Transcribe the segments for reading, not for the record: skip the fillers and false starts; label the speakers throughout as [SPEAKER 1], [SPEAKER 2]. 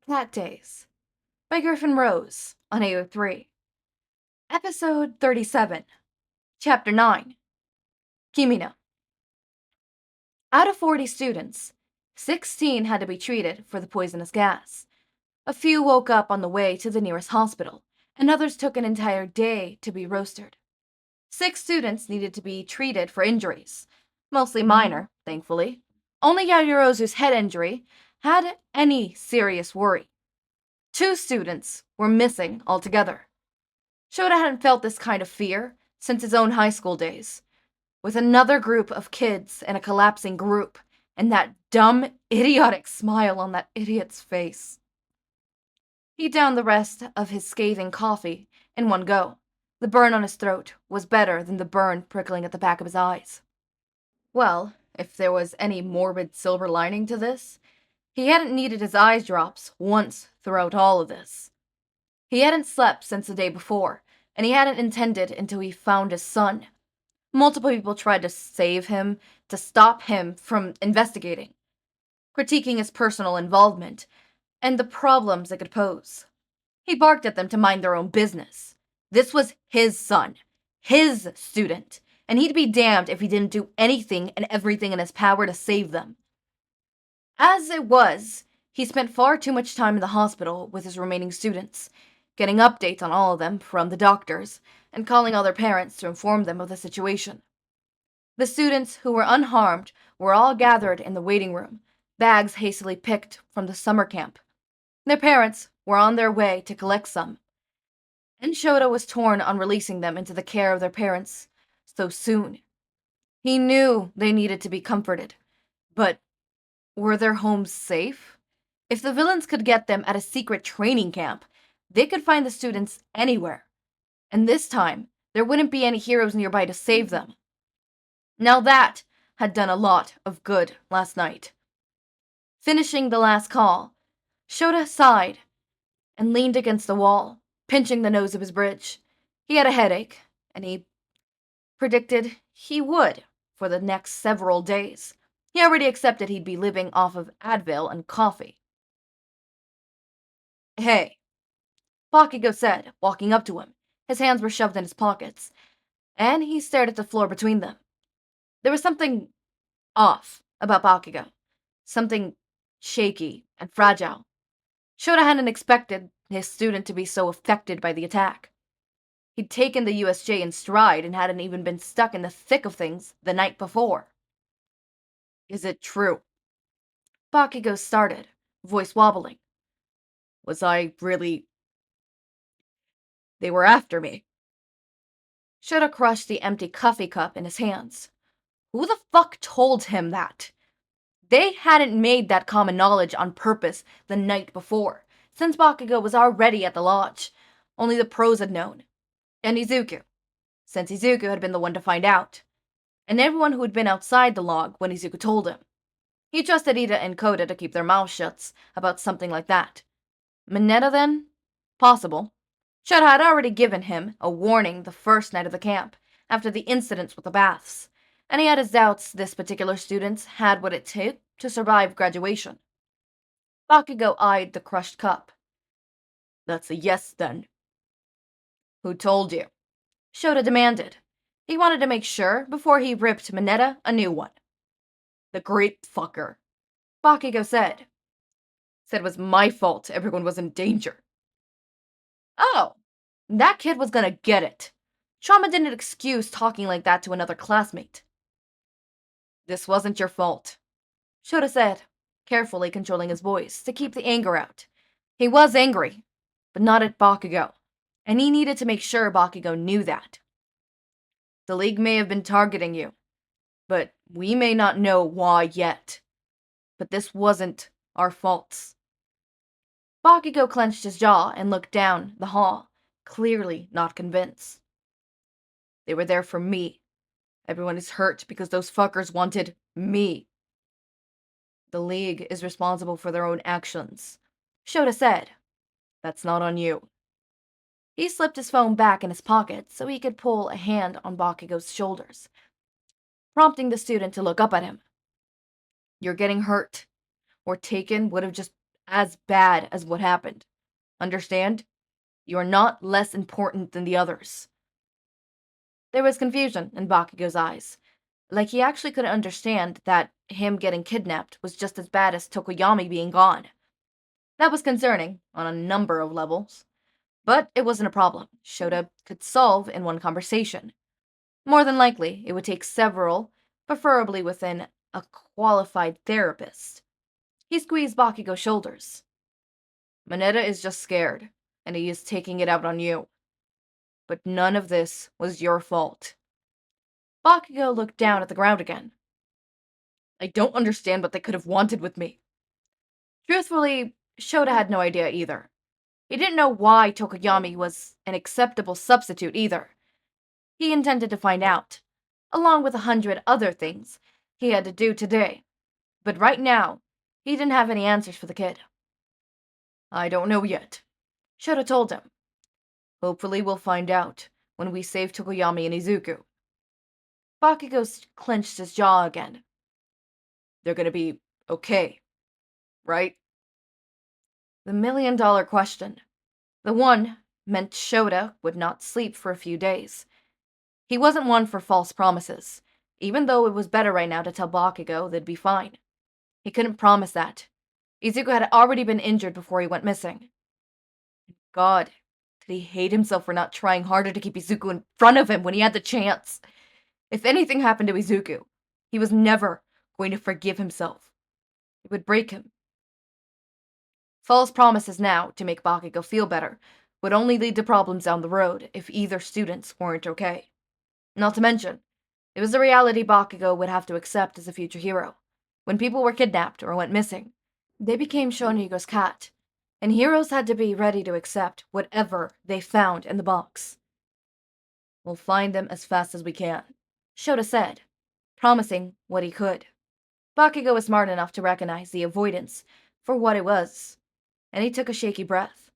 [SPEAKER 1] Cat Days by Griffin Rose on AO3. Episode 37, Chapter 9, Kimino. Out of 40 students, 16 had to be treated for the poisonous gas. A few woke up on the way to the nearest hospital, and others took an entire day to be rostered. 6 students needed to be treated for injuries, mostly minor, thankfully. Only Yajirozu's head injury had any serious worry. 2 students were missing altogether. Shouta hadn't felt this kind of fear since his own high school days. With another group of kids in a collapsing group, and that dumb, idiotic smile on that idiot's face. He downed the rest of his scathing coffee in one go. The burn on his throat was better than the burn prickling at the back of his eyes. Well, if there was any morbid silver lining to this, he hadn't needed his eye drops once throughout all of this. He hadn't slept since the day before, and he hadn't intended until he found his son. Multiple people tried to save him, to stop him from investigating, critiquing his personal involvement, and the problems it could pose. He barked at them to mind their own business. This was his son, his student, and he'd be damned if he didn't do anything and everything in his power to save them. As it was, he spent far too much time in the hospital with his remaining students, getting updates on all of them from the doctors, and calling all their parents to inform them of the situation. The students who were unharmed were all gathered in the waiting room, bags hastily picked from the summer camp. Their parents were on their way to collect some, and Shouta was torn on releasing them into the care of their parents so soon. He knew they needed to be comforted, but were their homes safe? If the villains could get them at a secret training camp, they could find the students anywhere. And this time, there wouldn't be any heroes nearby to save them. Now that had done a lot of good last night. Finishing the last call, Shouta sighed and leaned against the wall, pinching the nose of his bridge. He had a headache, and he predicted he would for the next several days. He already accepted he'd be living off of Advil and coffee. "Hey," Bakugo said, walking up to him. His hands were shoved in his pockets, and he stared at the floor between them. There was something off about Bakugo. Something shaky and fragile. Shouta hadn't expected his student to be so affected by the attack. He'd taken the USJ in stride and hadn't even been stuck in the thick of things the night before. "Is it true?" Bakugo started, voice wobbling. "Was I really... They were after me?" Shouta crushed the empty coffee cup in his hands. Who the fuck told him that? They hadn't made that common knowledge on purpose the night before, since Bakugo was already at the lodge. Only the pros had known. And Izuku, since Izuku had been the one to find out. And everyone who had been outside the log when Izuku told him. He trusted Ida and Koda to keep their mouths shut about something like that. Mineta, then? Possible. Shouta had already given him a warning the first night of the camp, after the incidents with the baths, and he had his doubts this particular student had what it took to survive graduation. Bakugo eyed the crushed cup. "That's a yes, then." "Who told you?" Shouta demanded. He wanted to make sure before he ripped Mineta a new one. "The great fucker," Bakugo said. "Said it was my fault everyone was in danger." "Oh, that kid was gonna get it. Trauma didn't excuse talking like that to another classmate." "This wasn't your fault," Shouta said, carefully controlling his voice to keep the anger out. He was angry, but not at Bakugo, and he needed to make sure Bakugo knew that. "The League may have been targeting you, but we may not know why yet. But this wasn't our faults." Bakugo clenched his jaw and looked down the hall, clearly not convinced. "They were there for me. Everyone is hurt because those fuckers wanted me." "The League is responsible for their own actions," Shouta said. "That's not on you." He slipped his phone back in his pocket so he could pull a hand on Bakugo's shoulders, prompting the student to look up at him. "You're getting hurt, or taken would have just as bad as what happened. Understand? You are not less important than the others. There was confusion in Bakugo's eyes. Like he actually couldn't understand that him getting kidnapped was just as bad as Tokoyami being gone. That was concerning on a number of levels. But it wasn't a problem Shouta could solve in one conversation. More than likely, it would take several, preferably within a qualified therapist. He squeezed Bakugo's shoulders. Mineta is just scared, and he is taking it out on you. But none of this was your fault. Bakugo looked down at the ground again. I don't understand what they could have wanted with me. Truthfully, Shouta had no idea either. He didn't know why Tokoyami was an acceptable substitute either. He intended to find out, along with 100 other things he had to do today. But right now, he didn't have any answers for the kid. I don't know yet, Shouta told him. Hopefully we'll find out when we save Tokoyami and Izuku. Bakugo clenched his jaw again. They're gonna be okay, right? The million-dollar question. The one meant Shouta would not sleep for a few days. He wasn't one for false promises, even though it was better right now to tell Bakugo they'd be fine. He couldn't promise that. Izuku had already been injured before he went missing. God, did he hate himself for not trying harder to keep Izuku in front of him when he had the chance? If anything happened to Izuku, he was never going to forgive himself. It would break him. False promises now, to make Bakugo feel better, would only lead to problems down the road if either students weren't okay. Not to mention, it was the reality Bakugo would have to accept as a future hero. When people were kidnapped or went missing, they became Shonigo's cat, and heroes had to be ready to accept whatever they found in the box. We'll find them as fast as we can, Shouta said, promising what he could. Bakugo was smart enough to recognize the avoidance for what it was, and he took a shaky breath.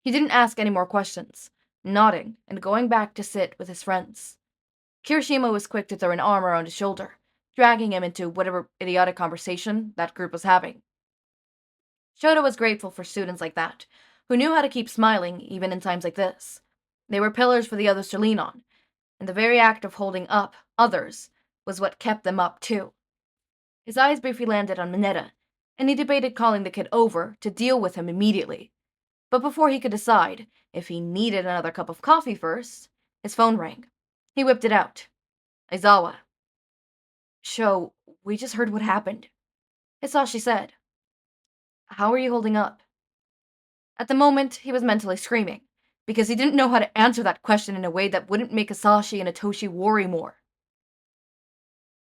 [SPEAKER 1] He didn't ask any more questions, nodding and going back to sit with his friends. Kirishima was quick to throw an arm around his shoulder, dragging him into whatever idiotic conversation that group was having. Shouta was grateful for students like that, who knew how to keep smiling even in times like this. They were pillars for the others to lean on, and the very act of holding up others was what kept them up too. His eyes briefly landed on Mineta, and he debated calling the kid over to deal with him immediately. But before he could decide if he needed another cup of coffee first, his phone rang. He whipped it out. Aizawa. Sho, we just heard what happened, Hisashi said. How are you holding up? At the moment, he was mentally screaming, because he didn't know how to answer that question in a way that wouldn't make Hisashi and Itoshi worry more.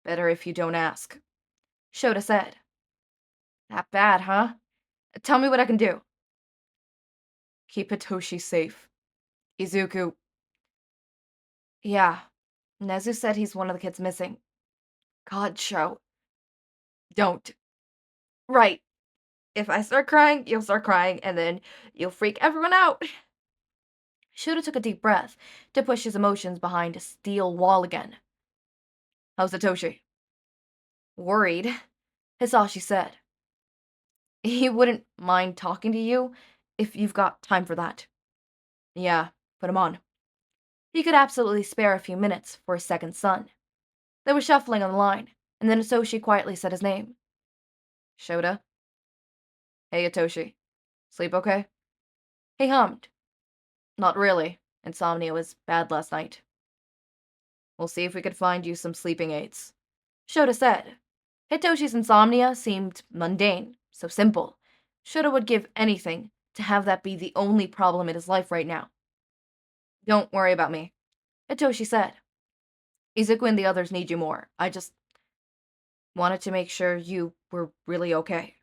[SPEAKER 1] Better if you don't ask, Shouta said. That bad, huh? Tell me what I can do. Keep Itoshi safe. Izuku. Yeah, Nezu said he's one of the kids missing. God, Sho. Don't. Right. If I start crying, you'll start crying, and then you'll freak everyone out. Shouta took a deep breath to push his emotions behind a steel wall again. How's Itoshi? Worried, Hisashi said. He wouldn't mind talking to you if you've got time for that. Yeah, put him on. He could absolutely spare a few minutes for his second son. There was shuffling on the line, and then Itoshi quietly said his name. Shouta? Hey, Itoshi. Sleep okay? He hummed. Not really. Insomnia was bad last night. We'll see if we could find you some sleeping aids. Shouta said. Hitoshi's insomnia seemed mundane, so simple. Shouta would give anything to have that be the only problem in his life right now. Don't worry about me, Hitoshi said. Izuku and the others need you more. I just wanted to make sure you were really okay.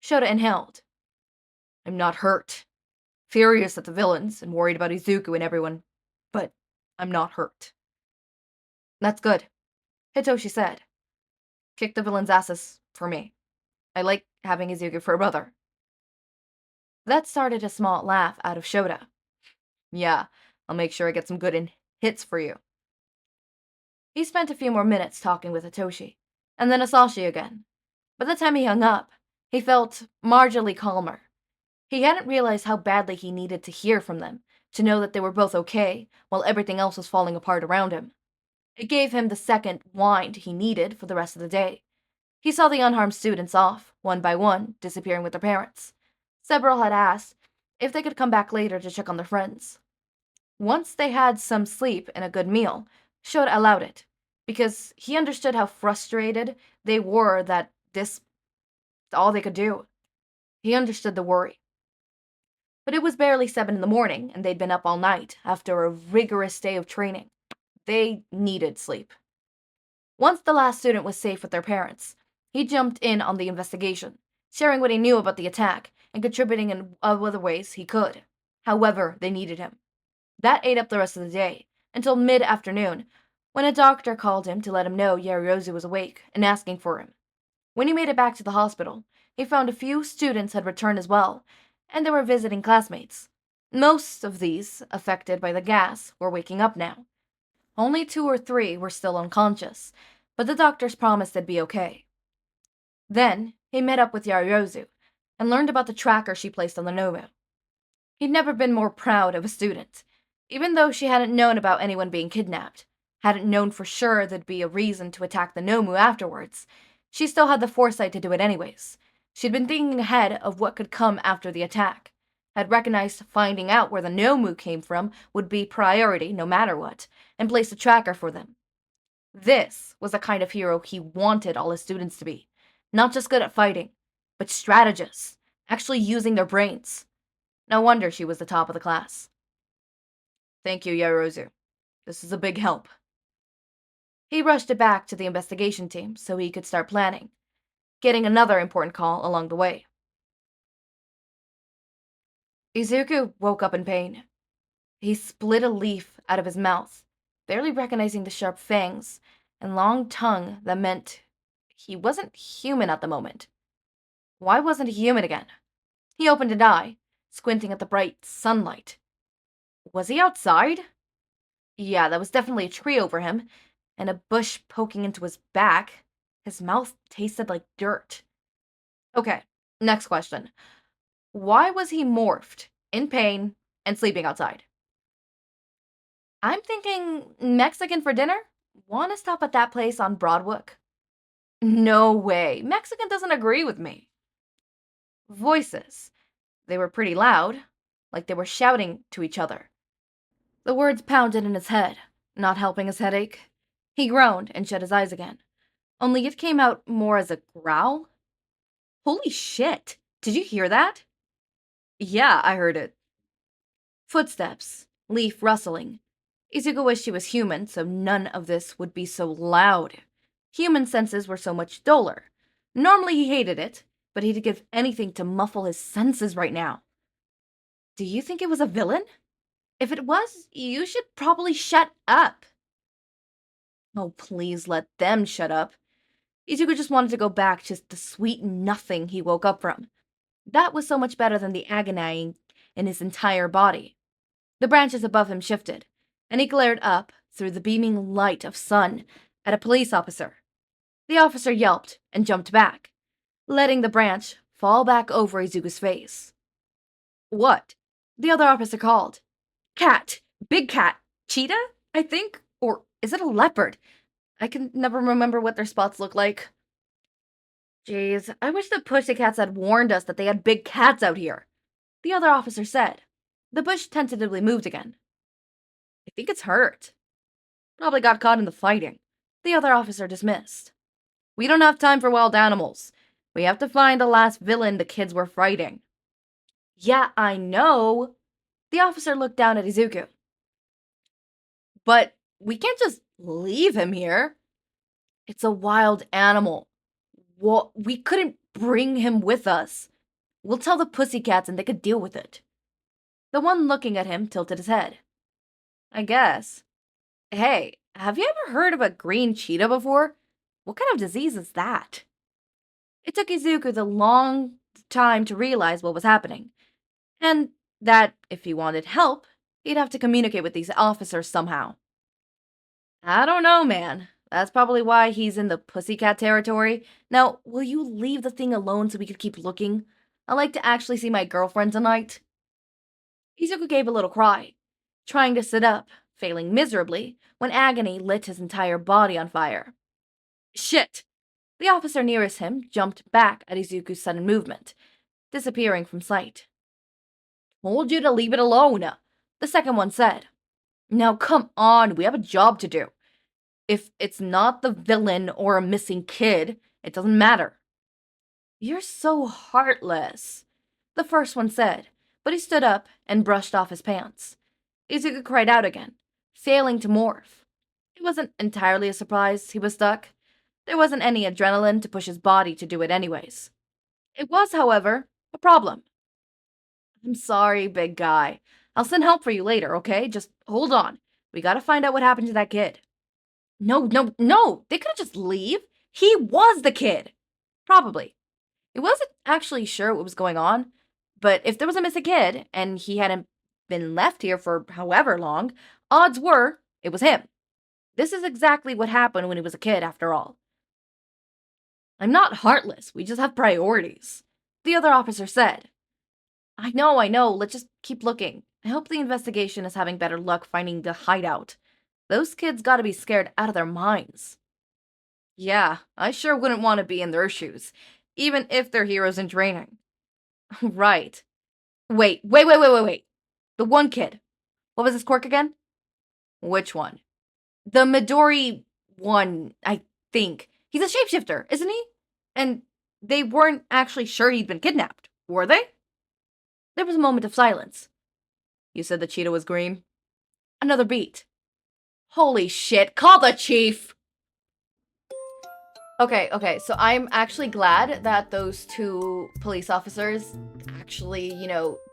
[SPEAKER 1] Shouta inhaled. I'm not hurt. Furious at the villains and worried about Izuku and everyone, but I'm not hurt. That's good, Hitoshi said. Kick the villains' asses for me. I like having Izuku for a brother. That started a small laugh out of Shouta. Yeah, I'll make sure I get some good hits for you. He spent a few more minutes talking with Hitoshi, and then Hisashi again. By the time he hung up, He felt marginally calmer. He hadn't realized how badly he needed to hear from them, to know that they were both okay, while everything else was falling apart around him. It gave him the second wind he needed for the rest of the day. He saw the unharmed students off, one by one, disappearing with their parents. Several had asked if they could come back later to check on their friends. Once they had some sleep and a good meal, Shouta allowed it, because he understood how frustrated they were that this all they could do. He understood the worry. But it was barely 7 in the morning, and they'd been up all night after a rigorous day of training. They needed sleep. Once the last student was safe with their parents, he jumped in on the investigation, sharing what he knew about the attack and contributing in other ways he could. However, they needed him. That ate up the rest of the day, until mid-afternoon, when a doctor called him to let him know Yaoyorozu was awake and asking for him. When he made it back to the hospital, he found a few students had returned as well, and they were visiting classmates. Most of these, affected by the gas, were waking up now. Only 2 or 3 were still unconscious, but the doctors promised they'd be okay. Then, he met up with Yaoyorozu and learned about the tracker she placed on the Nomu. He'd never been more proud of a student, even though she hadn't known about anyone being kidnapped, hadn't known for sure there'd be a reason to attack the Nomu afterwards. She still had the foresight to do it anyways. She'd been thinking ahead of what could come after the attack, had recognized finding out where the Nomu came from would be priority no matter what, and placed a tracker for them. This was the kind of hero he wanted all his students to be. Not just good at fighting, but strategists, actually using their brains. No wonder she was the top of the class. Thank you, Yaoyorozu. This is a big help. He rushed it back to the investigation team so he could start planning, getting another important call along the way. Izuku woke up in pain. He split a leaf out of his mouth, barely recognizing the sharp fangs and long tongue that meant he wasn't human at the moment. Why wasn't he human again? He opened an eye, squinting at the bright sunlight. Was he outside? Yeah, that was definitely a tree over him, and a bush poking into his back. His mouth tasted like dirt. Okay, next question. Why was he morphed, in pain, and sleeping outside? I'm thinking Mexican for dinner? Want to stop at that place on Broadwalk? No way. Mexican doesn't agree with me. Voices. They were pretty loud, like they were shouting to each other. The words pounded in his head, not helping his headache. He groaned and shut his eyes again, only it came out more as a growl. Holy shit! Did you hear that? Yeah, I heard it. Footsteps, leaf rustling. Izuku wished he was human, so none of this would be so loud. Human senses were so much duller. Normally he hated it, but he'd give anything to muffle his senses right now. Do you think it was a villain? If it was, you should probably shut up. Oh, please let them shut up. Izuku just wanted to go back to the sweet nothing he woke up from. That was so much better than the agonying in his entire body. The branches above him shifted, and he glared up through the beaming light of sun at a police officer. The officer yelped and jumped back, letting the branch fall back over Izuku's face. What? The other officer called. Cat! Big cat! Cheetah, I think? Or is it a leopard? I can never remember what their spots look like. Jeez, I wish the pussycats had warned us that they had big cats out here, the other officer said. The bush tentatively moved again. I think it's hurt. Probably got caught in the fighting, the other officer dismissed. We don't have time for wild animals. We have to find the last villain the kids were fighting. Yeah, I know. The officer looked down at Izuku. But we can't just leave him here. It's a wild animal. We couldn't bring him with us. We'll tell the pussycats and they could deal with it. The one looking at him tilted his head. I guess. Hey, have you ever heard of a green cheetah before? What kind of disease is that? It took Izuku the long time to realize what was happening, and that, if he wanted help, he'd have to communicate with these officers somehow. I don't know, man. That's probably why he's in the pussycat territory. Now, will you leave the thing alone so we could keep looking? I like to actually see my girlfriend tonight. Izuku gave a little cry, trying to sit up, failing miserably when agony lit his entire body on fire. Shit! The officer nearest him jumped back at Izuku's sudden movement, disappearing from sight. Told you to leave it alone, the second one said. Now come on, we have a job to do. If it's not the villain or a missing kid, it doesn't matter. You're so heartless, the first one said, but he stood up and brushed off his pants. Izuku cried out again, failing to morph. It wasn't entirely a surprise he was stuck. There wasn't any adrenaline to push his body to do it anyways. It was, however, a problem. I'm sorry, big guy. I'll send help for you later, okay? Just hold on. We gotta find out what happened to that kid. No, they couldn't just leave. He was the kid. Probably. He wasn't actually sure what was going on, but if there was a missing kid, and he hadn't been left here for however long, odds were it was him. This is exactly what happened when he was a kid, after all. I'm not heartless, we just have priorities, the other officer said. I know, let's just keep looking. I hope the investigation is having better luck finding the hideout. Those kids gotta be scared out of their minds. Yeah, I sure wouldn't want to be in their shoes, even if they're heroes in training. Right. Wait. The one kid. What was his quirk again? Which one? The Midori one, I think. He's a shapeshifter, isn't he? And they weren't actually sure he'd been kidnapped, were they? There was a moment of silence. You said the cheetah was green? Another beat. Holy shit, call the chief! Okay, so I'm actually glad that those two police officers actually,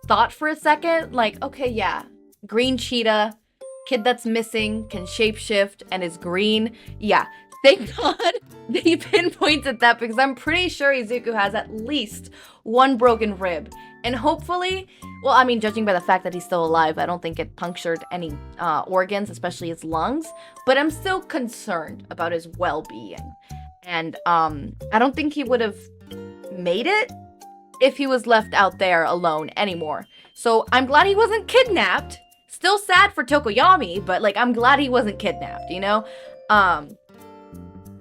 [SPEAKER 1] thought for a second, like, okay, yeah, green cheetah, kid that's missing, can shapeshift, and is green. Yeah, thank God they pinpointed that, because I'm pretty sure Izuku has at least one broken rib. And hopefully, well, I mean, judging by the fact that he's still alive, I don't think it punctured any organs, especially his lungs. But I'm still concerned about his well-being. And I don't think he would have made it if he was left out there alone anymore. So I'm glad he wasn't kidnapped. Still sad for Tokoyami, but like, I'm glad he wasn't kidnapped,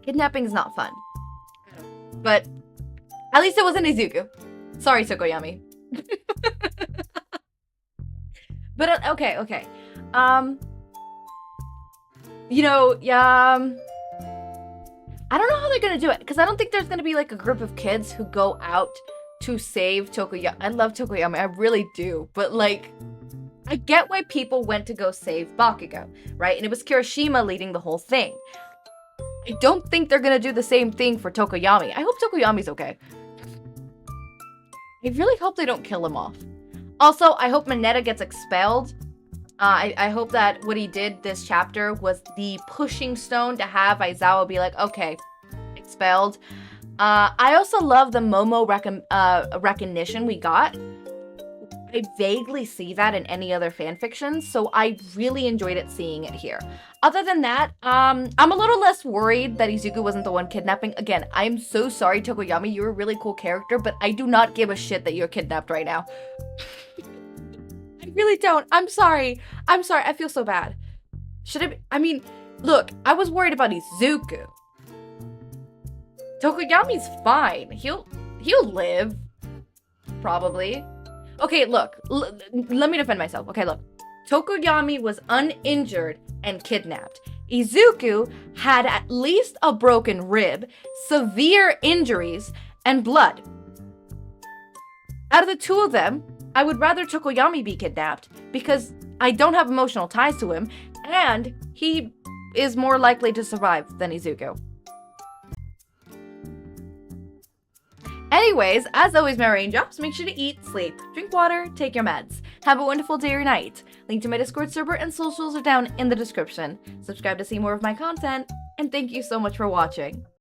[SPEAKER 1] Kidnapping is not fun. But at least it wasn't Izuku. Sorry, Tokoyami. But okay. I don't know how they're gonna do it, because I don't think there's gonna be like a group of kids who go out to save Tokoyami. I love Tokoyami, I really do, but like, I get why people went to go save Bakugo, right? And it was Kirishima leading the whole thing. I don't think they're gonna do the same thing for Tokoyami. I hope Tokoyami's okay. I really hope they don't kill him off. Also, I hope Mineta gets expelled. I hope that what he did this chapter was the pushing stone to have Aizawa be like, okay, expelled. I also love the Momo recognition we got. I vaguely see that in any other fanfiction, so I really enjoyed seeing it here. Other than that, I'm a little less worried that Izuku wasn't the one kidnapping. Again, I'm so sorry, Tokoyami, you're a really cool character, but I do not give a shit that you're kidnapped right now. I really don't. I'm sorry. I feel so bad. Look, I was worried about Izuku. Tokoyami's fine. He'll live. Probably. Okay, look. Let me defend myself. Okay, look. Tokoyami was uninjured and kidnapped. Izuku had at least a broken rib, severe injuries, and blood. Out of the two of them, I would rather Tokoyami be kidnapped because I don't have emotional ties to him, and he is more likely to survive than Izuku. Anyways, as always, my raindrops, make sure to eat, sleep, drink water, take your meds. Have a wonderful day or night. Link to my Discord server and socials are down in the description. Subscribe to see more of my content, and thank you so much for watching.